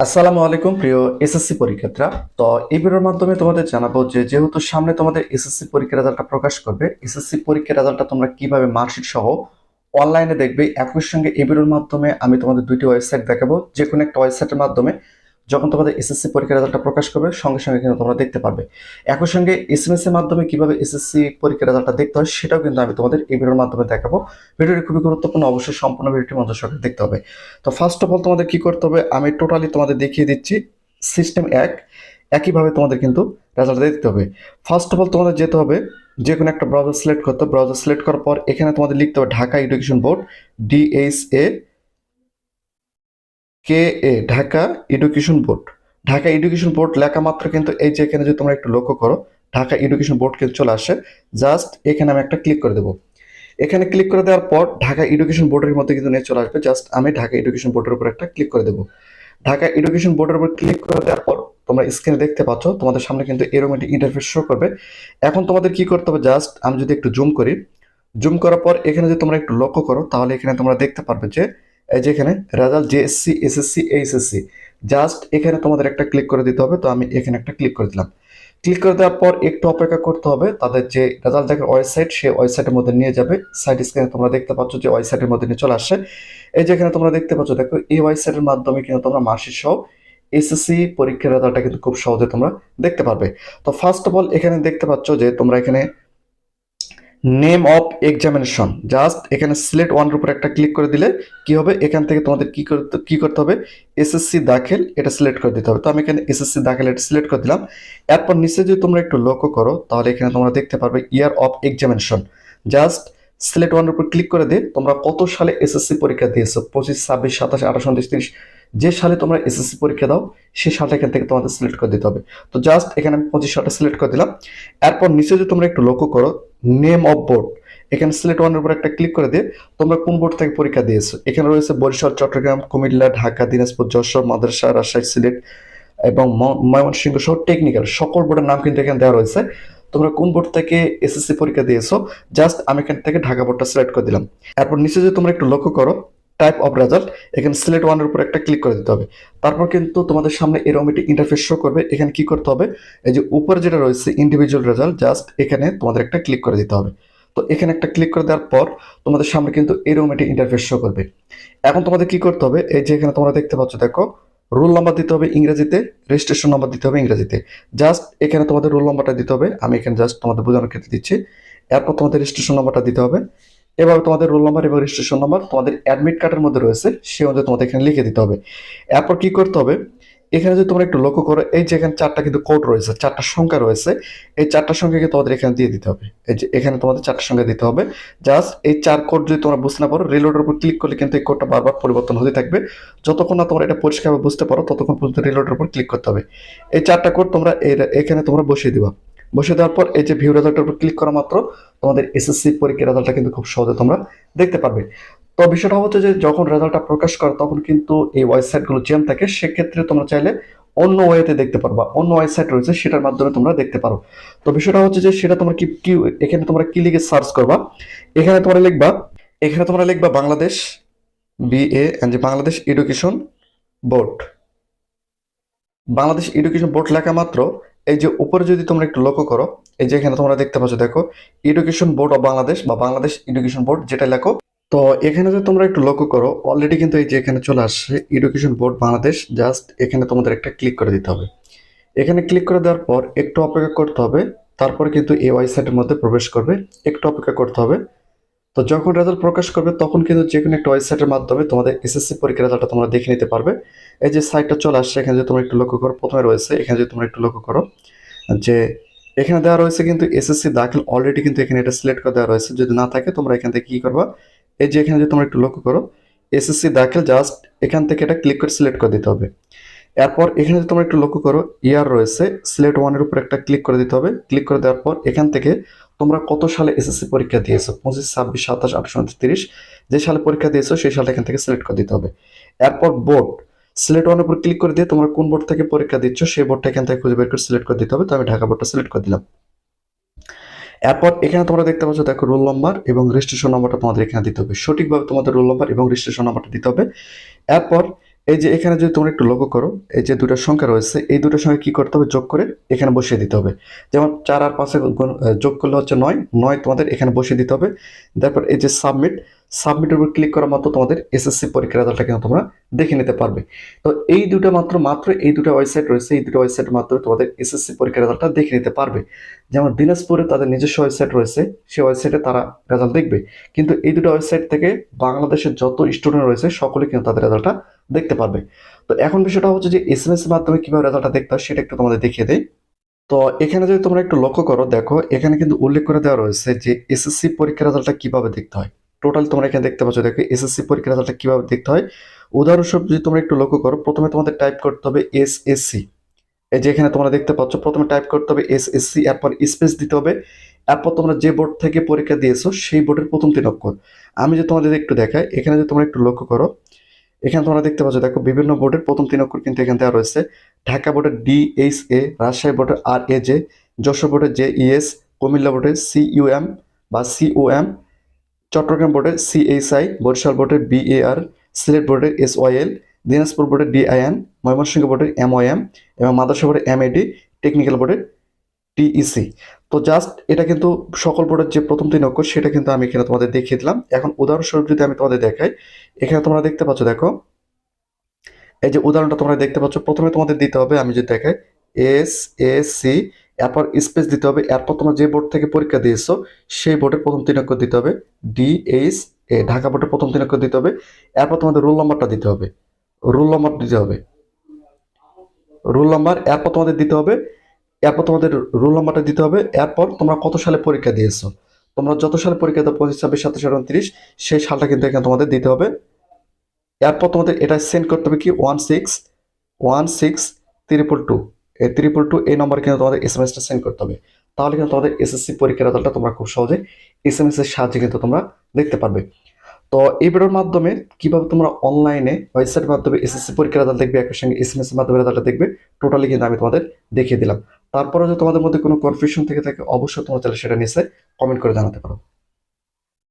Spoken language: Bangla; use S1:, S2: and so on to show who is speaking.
S1: আসসালামু আলাইকুম প্রিয় এসএসসি পরীক্ষার্থীরা। তো এই ভিডিওর মাধ্যমে তোমাদের জানাবো যে যেহেতু সামনে তোমাদের এসএসসি পরীক্ষার রেজাল্টটা প্রকাশ করবে, এসএসসি পরীক্ষার রেজাল্টটা তোমরা কিভাবে মার্কশিট সহ অনলাইনে দেখবে। একই সঙ্গে এই ভিডিওর মাধ্যমে আমি তোমাদের দুইটি ওয়েবসাইট দেখাবো, যে কোনো একটা ওয়েবসাইটের মাধ্যমে যখন তোমাদের এসএসসি পরীক্ষার রেজাল্টটা প্রকাশ করবে সঙ্গে সঙ্গে কিন্তু তোমরা দেখতে পারবে। একই সঙ্গে এসএমএস এর মাধ্যমে কিভাবে এসএসসি পরীক্ষার রেজাল্টটা দেখতে হয় সেটাও কিন্তু আমি তোমাদের এই ভিডিওর মাধ্যমে দেখাবো। ভিডিওটি খুবই গুরুত্বপূর্ণ, অবশ্যই সম্পূর্ণ ভিডিওটি মনোযোগ সহকারে দেখতে হবে। তো ফার্স্ট অফ অল তোমাদের কি করতে হবে আমি টোটালি তোমাদের দেখিয়ে দিচ্ছি। সিস্টেম একইভাবে তোমাদের কিন্তু রেজাল্ট দিতে হবে। ফার্স্ট অফ অল তোমাদের যেতে হবে, যে কোনো একটা ব্রাউজার সিলেক্ট করতে হবে। ব্রাউজার সিলেক্ট করার পর এখানে তোমাদের লিখতে হবে Dhaka education board, DHA KA, Dhaka education board. Dhaka education board লেখা মাত্র কিন্তু এই যে এখানে যদি তোমরা একটু লক্ষ্য করো, ঢাকা এডুকেশন বোর্ড কিন্তু চলে আসে। জাস্ট এখানে আমি একটা ক্লিক করে দেবো। এখানে ক্লিক করে দেওয়ার পর ঢাকা এডুকেশন বোর্ডের মধ্যে কিন্তু নিয়ে চলে আসবে। জাস্ট আমি ঢাকা এডুকেশন বোর্ডের উপর একটা ক্লিক করে দেবো। ঢাকা এডুকেশন বোর্ডের উপর ক্লিক করে দেওয়ার পর তোমরা স্ক্রিনে দেখতে পাচ্ছ তোমাদের সামনে কিন্তু এরকম একটি ইন্টারফেস শো করবে। এখন তোমাদের কি করতে হবে, জাস্ট আমি যদি একটু জুম করি, জুম করার পর এখানে যদি তোমরা একটু লক্ষ্য করো তাহলে এখানে তোমরা দেখতে পারবে যে এই যে এখানে result JSC SSC HSC, just এখানে তোমাদের একটা ক্লিক করে দিতে হবে। তো আমি এখানে একটা ক্লিক করে দিলাম। ক্লিক করে দেওয়ার পর একটু অপেক্ষা করতে হবে, তাদের যে রেজাল্ট দেখার ওয়েবসাইট সেই ওয়েবসাইটের মধ্যে নিয়ে যাবে। সাইড স্ক্রিনে তোমরা দেখতে পাচ্ছ যে ওয়েবসাইটের মধ্যে নিয়ে চলে আসছে। এই যে এখানে তোমরা দেখতে পাচ্ছ, দেখো এই ওয়েবসাইটের মাধ্যমে কিন্তু তোমরা মার্কশিট সহ এসএসসি পরীক্ষার রেজাল্টটা কিন্তু খুব সহজে তোমরা দেখতে পারবে। তো ফার্স্ট অফ অল এখানে দেখতে পাচ্ছ যে তোমরা এখানে নেম অফ এক্সামিনেশন, জাস্ট এখানে সিলেক্ট ওয়ানের উপর একটা ক্লিক করে দিলে কি হবে, এখান থেকে তোমাদের কি করতে হবে, এসএসসি দাখিল এটা সিলেক্ট করে দিতে হবে। তো আমি এখানে এসএসসি দাখিল এটা সিলেক্ট করে দিলাম। এরপর নিচে যদি তোমরা একটু লক্ষ্য করো তাহলে এখানে তোমরা দেখতে পারবে year of examination. Just select ওয়ানের উপর ক্লিক করে দিয়ে তোমরা কত সালে এসএসসি পরীক্ষা দিয়েছো, 25, 26, 27, 28, 29, 30, যে সালে তোমরা এসএসসি পরীক্ষা দাও সেই সালটা এখান থেকে তোমাদের সিলেক্ট করে দিতে হবে। তো জাস্ট এখানে আমি 25 সালটা সিলেক্ট করে দিলাম। এরপর নিচে যদি তোমরা একটু লক্ষ্য করো নেম অফ বোর্ড, এখানে সিলেক্ট ওয়ানের উপর একটা ক্লিক করে দিয়ে তোমরা কোন বোর্ড থেকে পরীক্ষা দিয়েছো। এখানে রয়েছে বরিশাল, চট্টগ্রাম, কুমিল্লা, ঢাকা, দিনাজপুর, যশোর, মাদ্রাসা, রাজশাহী, সিলেট এবং ময়মনসিংহ সহ টেকনিক্যাল সকল বোর্ডের নাম কিন্তু এখানে দেওয়া রয়েছে। তোমরা কোন বোর্ড থেকে এসএসসি পরীক্ষা দিয়েছো, জাস্ট আমি এখান থেকে ঢাকা বোর্ডটা সিলেক্ট করে দিলাম। এরপর নিচে যদি তোমরা একটু লক্ষ্য করো টাইপ অফ রেজাল্ট, এখানে সিলেক্ট ওয়ানের উপর একটা ক্লিক করে দিতে হবে। তারপর কিন্তু তোমাদের সামনে এরকম একটি ইন্টারফেস শো করবে। এখানে কি করতে হবে, এই যে উপরে যেটা রয়েছে ইন্ডিভিজুয়াল রেজাল্ট, জাস্ট এখানে তোমাদের একটা ক্লিক করে দিতে হবে। তো এখানে একটা ক্লিক করে দেওয়ার পর তোমাদের সামনে কিন্তু এরকম একটি ইন্টারফেস শো করবে। এখন তোমাদের কি করতে হবে, এই যে এখানে তোমরা দেখতে পাচ্ছ, দেখো রোল নাম্বার দিতে হবে ইংরেজিতে, রেজিস্ট্রেশন নাম্বার দিতে হবে ইংরেজিতে। জাস্ট এখানে তোমাদের রোল নাম্বারটা দিতে হবে, আমি এখানে জাস্ট তোমাদের বোঝানোর ক্ষেত্রে দিচ্ছি। এরপর তোমাদের রেজিস্ট্রেশন নাম্বারটা দিতে হবে। এভাবে তোমাদের রোল নাম্বার এবং রেজিস্ট্রেশন নাম্বার তোমাদের অ্যাডমিট কার্ডের মধ্যে রয়েছে সেই অনুযায়ী তোমাদের এখানে লিখে দিতে হবে। এরপর কি করতে হবে, এখানে যদি তোমরা একটু লক্ষ্য করো এই যে এখানে চারটা কিন্তু কোড রয়েছে, চারটা সংখ্যা রয়েছে। এই চারটা সংখ্যাকে তোমাদের এখানে দিয়ে দিতে হবে। এই যে এখানে তোমাদের চারটা সংখ্যা দিতে হবে। জাস্ট এই চার কোড যদি তোমরা বুঝতে না পারো, রিলোডের উপর ক্লিক করলে কিন্তু এই কোডটা বারবার পরিবর্তন হতে থাকবে। যতক্ষণ না তোমরা এটা পরিষ্কারভাবে বুঝতে পারো ততক্ষণ পর্যন্ত রিলোডের উপর ক্লিক করতে হবে। এই চারটা কোড তোমরা এখানে তোমরা বসিয়ে দিবা। বসিয়ে দেওয়ার পর এই যে ভিউ রেজাল্টের উপর ক্লিক করা মাত্র তোমাদের এসএসসি পরীক্ষার রেজাল্টটা কিন্তু খুব সহজে তোমরা দেখতে পারবে। তো বিষয়টা হচ্ছে যে যখন রেজাল্টটা প্রকাশ করে তখন কিন্তু এই ওয়েবসাইটগুলো জ্যাম থাকে, সেক্ষেত্রে তোমরা চাইলে অন্য ওয়েতে দেখতে পারবা, অন্য ওয়েবসাইট রয়েছে সেটার মাধ্যমে তোমরা দেখতে পারো। তো বিষয়টা হচ্ছে যে সেটা তোমরা কি কি এখানে তোমরা কি লিখে সার্চ করবা, এখানে তোমরা লিখবা, এখানে তোমরা লিখবা বাংলাদেশ যে Bangladesh education board. Bangladesh education board লেখা মাত্র এই যে উপরে যদি তোমরা একটু লক্ষ্য করো, এই যে এখানে তোমরা দেখতে পাচ্ছ, দেখো এডুকেশন বোর্ড অফ বাংলাদেশ বা বাংলাদেশ এডুকেশন বোর্ড যেটা লেখো। তো এখানে যদি তোমরা একটু লক্ষ্য করো অলরেডি কিন্তু এই যে এখানে চলে আসছে এডুকেশন বোর্ড বাংলাদেশ। জাস্ট এখানে তোমাদের একটা ক্লিক করে দিতে হবে। এখানে ক্লিক করে দেওয়ার পর একটু অপেক্ষা করতে হবে, তারপরে কিন্তু এই ওয়েবসাইটের মধ্যে প্রবেশ করবে। একটু অপেক্ষা করতে হবে। তো যখন রেজাল্ট প্রকাশ করবে তখন কিন্তু যে কোনো একটা ওয়েবসাইটের মাধ্যমে তোমাদের এসএসসি পরীক্ষার রেজাল্টটা তোমরা দেখে নিতে পারবে। এই যে সাইটটা চলে আসছে, এখানে যদি তোমরা একটু লক্ষ্য করো প্রথমে রয়েছে, এখানে যদি তোমরা একটু লক্ষ্য করো যে এখানে দেওয়া রয়েছে কিন্তু এসএসসি দাখিল অলরেডি কিন্তু এখানে এটা সিলেক্ট করে দেওয়া রয়েছে। যদি না থাকে তোমরা এখান থেকে কি করবা, এই যে এখানে যদি তোমরা একটু লক্ষ্য করো এসএসসি দাখিল, জাস্ট এখান থেকে এটা ক্লিক করে সিলেক্ট করে দিতে হবে। এরপর এখানে যদি তোমরা একটু লক্ষ্য করো ইয়ার রয়েছে, সিলেক্ট ওয়ানের উপর একটা ক্লিক করে দিতে হবে। ক্লিক করে দেওয়ার পর এখান থেকে তোমরা কত সালে এসএসসি পরীক্ষা দিয়েছো, 25, 26, 27, 28, 29, 30, যে সালে পরীক্ষা দিয়েছো সেই সালটা এখান থেকে সিলেক্ট করে দিতে হবে। এরপর বোর্ড, সিলেক্ট ওয়ানের উপর ক্লিক করে দিয়ে তোমরা কোন বোর্ড থেকে পরীক্ষা দিচ্ছ সেই বোর্ডটা এখান থেকে খুঁজে বের করে সিলেক্ট করে দিতে হবে। তো আমি ঢাকা বোর্ডটা সিলেক্ট করে দিলাম। এরপর এখানে তোমরা দেখতে পাচ্ছ, দেখো রোল নাম্বার এবং রেজিস্ট্রেশন নাম্বারটা তোমাদের এখানে দিতে হবে। সঠিকভাবে তোমাদের রোল নাম্বার এবং রেজিস্ট্রেশন নাম্বারটা দিতে হবে। এরপর এই যে এখানে যদি তোমরা একটু লক্ষ্য করো, এই যে দুটো সংখ্যা রয়েছে, এই দুটোর সঙ্গে কি করতে হবে, যোগ করে এখানে বসিয়ে দিতে হবে। যেমন 4 আর 5 যোগ করলে হচ্ছে 9, 9 তোমাদের এখানে বসিয়ে দিতে হবে। তারপর এই যে সাবমিটের উপর ক্লিক করা মাত্র তোমাদের এসএসসি পরীক্ষার রেজাল্টটা কিন্তু তোমরা দেখে নিতে পারবে। তো এই দুটো মাত্র এই দুটো ওয়েবসাইট রয়েছে, এই দুটো ওয়েবসাইটের মাধ্যমে তোমাদের এসএসসি পরীক্ষার রেজাল্টটা দেখে নিতে পারবে। যেমন দিনাজপুরে তাদের নিজস্ব ওয়েবসাইট রয়েছে, সেই ওয়েবসাইটে তারা রেজাল্ট দেখবে। কিন্তু এই দুটো ওয়েবসাইট থেকে বাংলাদেশের যত স্টুডেন্ট রয়েছে সকলে কিন্তু তাদের রেজাল্টটা দেখতে পারবে। তো এখন বিষয়টা হচ্ছে যে এসএমএস এর মাধ্যমে কিভাবে রেজাল্টটা দেখতে হয় সেটা একটু তোমাদের দেখিয়ে দেই। তো এখানে যদি তোমরা একটু লক্ষ্য করো, দেখো এখানে কিন্তু উল্লেখ করে দেওয়া রয়েছে যে এসএসসি পরীক্ষার রেজাল্টটা কিভাবে দেখতে হয়। টোটাল তোমরা এখানে দেখতে পাচ্ছ, দেখো এসএসসি পরীক্ষার রেজাল্টটা কিভাবে দেখতে হয়। উদাহরণস্বরূপ যদি তোমরা একটু লক্ষ্য করো, প্রথমে তোমাদের টাইপ করতে হবে এসএসসি। এই যে এখানে তোমরা দেখতে পাচ্ছ, প্রথমে টাইপ করতে হবে এসএসসি, এরপর স্পেস দিতে হবে। এরপর তোমরা যে বোর্ড থেকে পরীক্ষা দিয়েছো সেই বোর্ডের প্রথম 3 অক্ষর। আমি যে তোমাদের একটু দেখাই, এখানে যদি তোমরা একটু লক্ষ্য করো, এখানে তোমরা দেখতে পাচ্ছ, দেখো বিভিন্ন বোর্ডের প্রথম 3 অক্ষর কিন্তু এখানে দেওয়া রয়েছে। ঢাকা বোর্ডের DHA, রাজশাহী বোর্ডের RAJ, যশোর বোর্ডের JES, কুমিল্লা বোর্ডের CUM বা COM, চট্টগ্রাম বোর্ডের CHI, বরিশাল বোর্ডের BAR, সিলেট বোর্ডের SYL, দিনাজপুর বোর্ডের DIN, ময়মনসিংহ বোর্ডের MOM এবং মাদ্রাসা বোর্ডের MAD, টেকনিক্যাল বোর্ডের TEC। তো জাস্ট এটা কিন্তু সকল বোর্ডের যে প্রথম 3 অক্ষর সেটা কিন্তু আমি এখানে তোমাদের দেখিয়ে দিলাম। এখন উদাহরণস্বরূপ যদি আমি তোমাদের দেখাই, এখানে তোমরা দেখতে পাচ্ছ, দেখো এই যে উদাহরণটা তোমরা দেখতে পাচ্ছ, প্রথমে তোমাদের দিতে হবে, আমি যদি দেখাই SAC, এরপর স্পেস দিতে হবে। এরপর তোমরা যে বোর্ড থেকে পরীক্ষা দিয়েছো সেই বোর্ডের প্রথম 3 অক্ষর দিতে হবে। DHA, ঢাকা বোর্ডের প্রথম 3 অক্ষর দিতে হবে। এরপর তোমাদের রোল নাম্বারটা দিতে হবে, রোল নাম্বার দিতে হবে, রোল নাম্বার এরপর তোমাদের দিতে হবে। এরপর তোমাদের রোল নাম্বারটা দিতে হবে। এরপর তোমরা কত সালে পরীক্ষা দিয়েছো, তোমরা যত সালে পরীক্ষা দাও, 25, 26, 27, 28, 29, সেই সালটা কিন্তু এখানে তোমাদের দিতে হবে। এরপর তোমাদের এটা সেন্ড করতে হবে কি 16162222, এই 222 এই নম্বরে কিন্তু তোমাদের এসএমএসটা সেন্ড করতে হবে। তাহলে কিন্তু তোমাদের এসএসসি পরীক্ষার রেজাল্টটা তোমরা খুব সহজে এসএমএস এর সাহায্যে কিন্তু তোমরা দেখতে পারবে। তো এই ভিডিওর মাধ্যমে কিভাবে তোমরা অনলাইনে ওয়েবসাইটের মাধ্যমে এসএসসি পরীক্ষার রেজাল্ট দেখবে, একই সঙ্গে এসএমএস এর মাধ্যমে রেজাল্টটা দেখবে, টোটালি কিন্তু আমি তোমাদের দেখিয়ে দিলাম। তারপরে যদি তোমাদের মধ্যে কোনো কনফিউশন থেকে থাকে, অবশ্যই তোমরা চাইলে সেটা নিচে কমেন্ট করে জানাতে পারো।